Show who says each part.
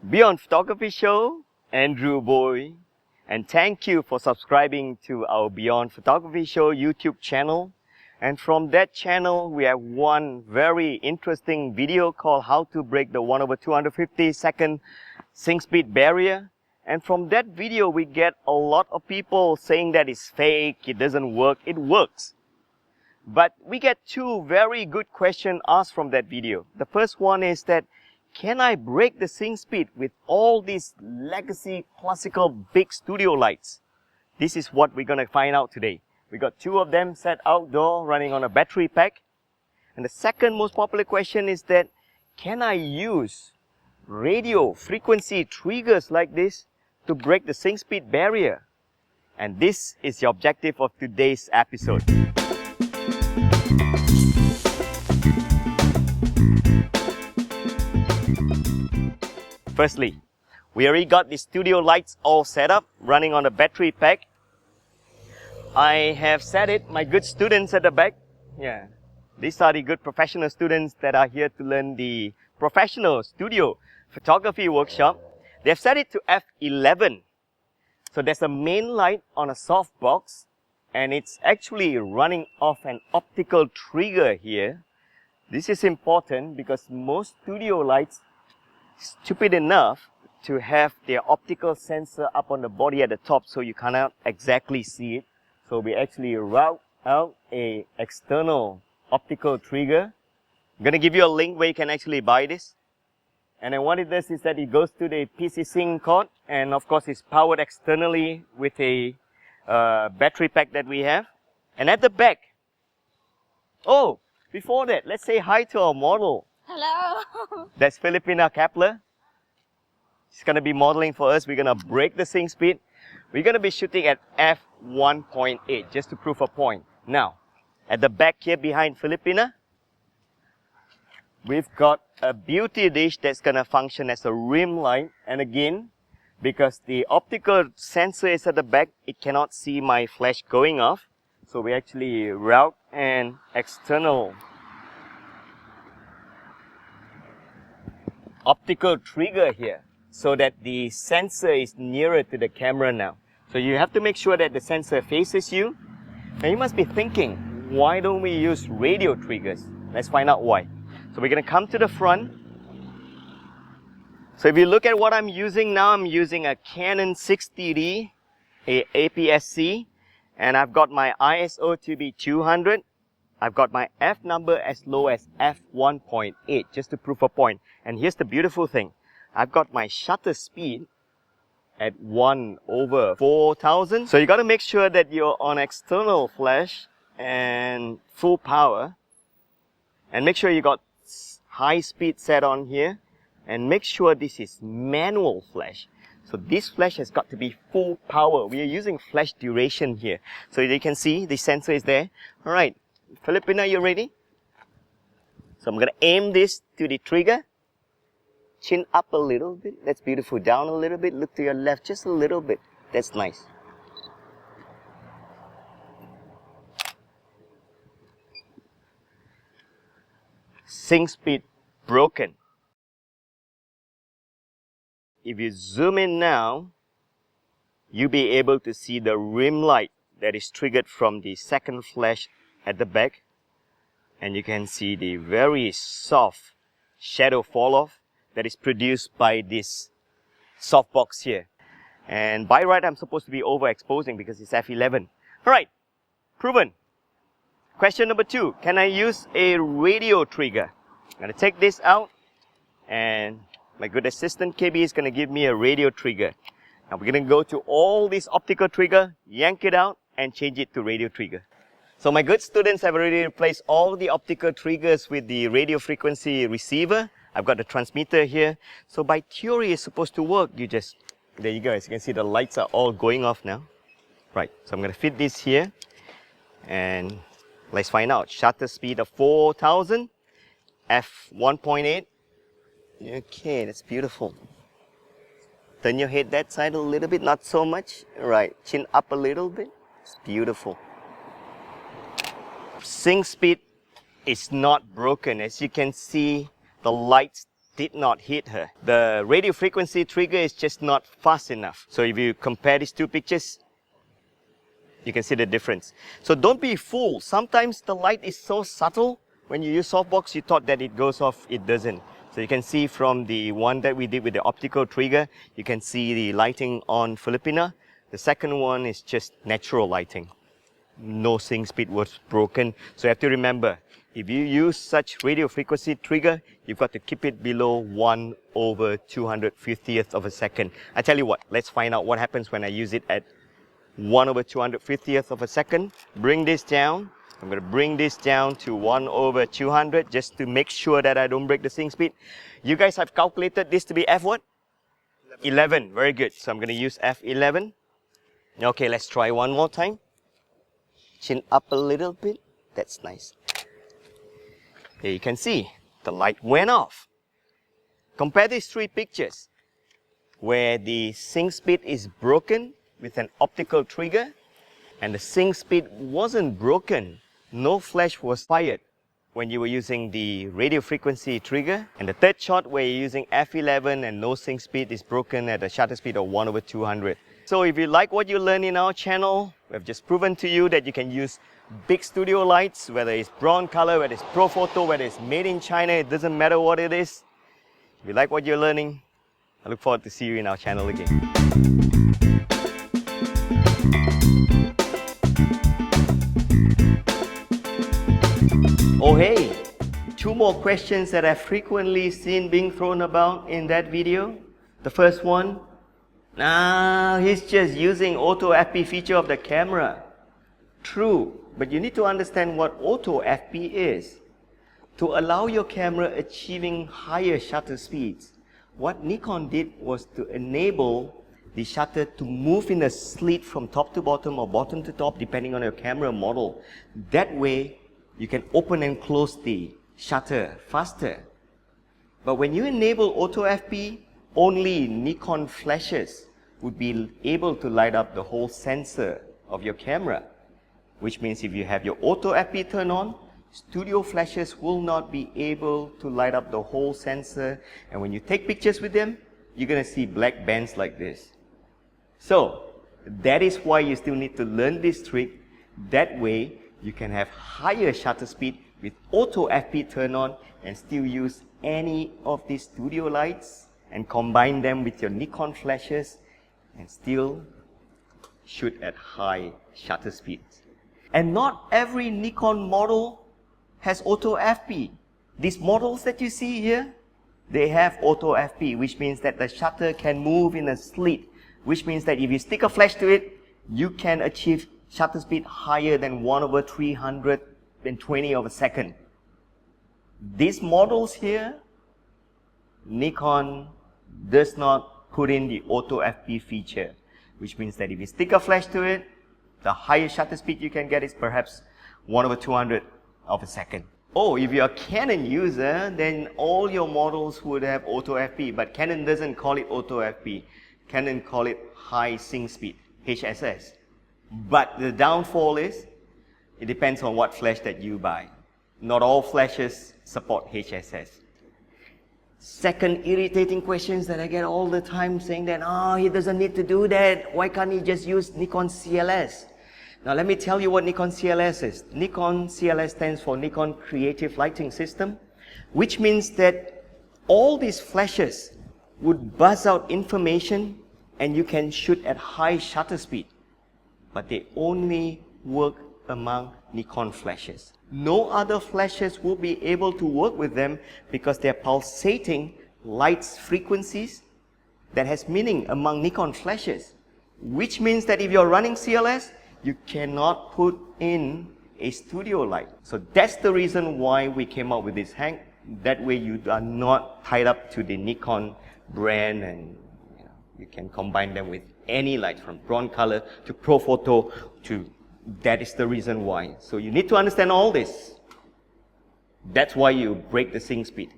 Speaker 1: Beyond Photography Show, Andrew Boy, and thank you for subscribing to our Beyond Photography Show YouTube channel. And from that channel, we have one very interesting video called How to Break the 1/250 second sync speed barrier. And from that video, we get a lot of people saying that it's fake, it doesn't work. It works. But we get two very good questions asked from that video. The first one is that, can I break the sync speed with all these legacy classical big studio lights? This is what we're going to find out today. We got two of them set outdoor running on a battery pack. And the second most popular question is that, can I use radio frequency triggers like this to break the sync speed barrier? And this is the objective of today's episode. Firstly, we already got the studio lights all set up, running on a battery pack. I have set it, my good students at the back. Yeah, these are the good professional students that are here to learn the professional studio photography workshop. They have set it to f11. So there's a main light on a soft box, and it's actually running off an optical trigger here. This is important because most studio lights stupid enough to have their optical sensor up on the body at the top, so you cannot exactly see it. So we actually route out a external optical trigger. I'm going to give you a link where you can actually buy this. And then what it does is that it goes to the PC sync cord, and of course it's powered externally with a battery pack that we have. And at the back, oh, before that, let's say hi to our model.
Speaker 2: Hello.
Speaker 1: That's Filipina Kepler. She's going to be modeling for us. We're going to break the sync speed. We're going to be shooting at f1.8 just to prove a point. Now, at the back here behind Filipina, we've got a beauty dish that's going to function as a rim light. And again, because the optical sensor is at the back, it cannot see my flash going off. So we actually route an external optical trigger here so that the sensor is nearer to the camera now. So you have to make sure that the sensor faces you. And you must be thinking, why don't we use radio triggers? Let's find out why. So we're going to come to the front. So if you look at what I'm using now, I'm using a Canon 60D, a APS-C, and I've got my ISO to be 200. I've got my f number as low as f1.8 just to prove a point. And here's the beautiful thing. I've got my shutter speed at 1/4000. So you got to make sure that you're on external flash and full power. And make sure you got high speed set on here. And make sure this is manual flash. So this flash has got to be full power. We are using flash duration here. So you can see the sensor is there. Alright. Filipina, you ready? So I'm going to aim this to the trigger. Chin up a little bit. That's beautiful. Down a little bit. Look to your left just a little bit. That's nice. Sync speed broken. If you zoom in now, you'll be able to see the rim light that is triggered from the second flash at the back, and you can see the very soft shadow fall off that is produced by this softbox here. And by right, I'm supposed to be overexposing because it's f11. Alright, proven. Question number 2, can I use a radio trigger? I'm going to take this out, and my good assistant KB is going to give me a radio trigger. Now we're going to go to all these optical trigger, yank it out, and change it to radio trigger. So my good students have already replaced all the optical triggers with the radio frequency receiver. I've got the transmitter here. So by theory, it's supposed to work. There you go. As you can see, the lights are all going off now. Right, so I'm going to fit this here. And let's find out. Shutter speed of 4000, f1.8. Okay, that's beautiful. Turn your head that side a little bit, not so much. Right, chin up a little bit. It's beautiful. Sync speed is not broken. As you can see, the lights did not hit her. The radio frequency trigger is just not fast enough. So if you compare these two pictures, you can see the difference. So don't be fooled. Sometimes the light is so subtle. When you use softbox, you thought that it goes off. It doesn't. So you can see from the one that we did with the optical trigger, you can see the lighting on Filipina. The second one is just natural lighting. No sync speed was broken. So you have to remember, if you use such radio frequency trigger, you've got to keep it below 1/250th of a second. I tell you what, let's find out what happens when I use it at 1/250th of a second. Bring this down. I'm going to bring this down to 1/200 just to make sure that I don't break the sync speed. You guys have calculated this to be F what? 11. Very good. So I'm going to use F11. Okay, let's try one more time. Chin up a little bit. That's nice. Here you can see the light went off. Compare these three pictures where the sync speed is broken with an optical trigger and the sync speed wasn't broken. No flash was fired when you were using the radio frequency trigger. And the third shot where you're using F11 and no sync speed is broken at a shutter speed of 1/200. So if you like what you learn in our channel, we've just proven to you that you can use big studio lights, whether it's brown color, whether it's Pro Photo, whether it's made in China, it doesn't matter what it is. If you like what you're learning, I look forward to see you in our channel again. Oh hey, two more questions that I've frequently seen being thrown about in that video. The first one, he's just using auto FP feature of the camera. True, but you need to understand what auto FP is. To allow your camera achieving higher shutter speeds, what Nikon did was to enable the shutter to move in a slit from top to bottom or bottom to top depending on your camera model. That way, you can open and close the shutter faster. But when you enable auto FP, only Nikon flashes would be able to light up the whole sensor of your camera. Which means if you have your auto FP turned on, studio flashes will not be able to light up the whole sensor. And when you take pictures with them, you're going to see black bands like this. So that is why you still need to learn this trick. That way, you can have higher shutter speed with auto FP turned on and still use any of these studio lights and combine them with your Nikon flashes and still shoot at high shutter speeds. And not every Nikon model has auto FP. These models that you see here, they have auto FP, which means that the shutter can move in a slit, which means that if you stick a flash to it, you can achieve shutter speed higher than 1/320 of a second. These models here, Nikon does not put in the auto FP feature, which means that if you stick a flash to it, the highest shutter speed you can get is perhaps 1/200 of a second. Oh, if you're a Canon user, then all your models would have auto FP, but Canon doesn't call it auto FP. Canon call it high sync speed, HSS. But the downfall is, it depends on what flash that you buy. Not all flashes support HSS. Second irritating questions that I get all the time saying that, he doesn't need to do that. Why can't he just use Nikon CLS? Now let me tell you what Nikon CLS is. Nikon CLS stands for Nikon Creative Lighting System, which means that all these flashes would buzz out information and you can shoot at high shutter speed. But they only work among Nikon flashes. No other flashes will be able to work with them because they're pulsating lights frequencies that has meaning among Nikon flashes. Which means that if you're running CLS, you cannot put in a studio light. So that's the reason why we came up with this hack. That way you are not tied up to the Nikon brand and you can combine them with any light from brown color to Pro Photo to, that is the reason why. So you need to understand all this. That's why you break the sync speed.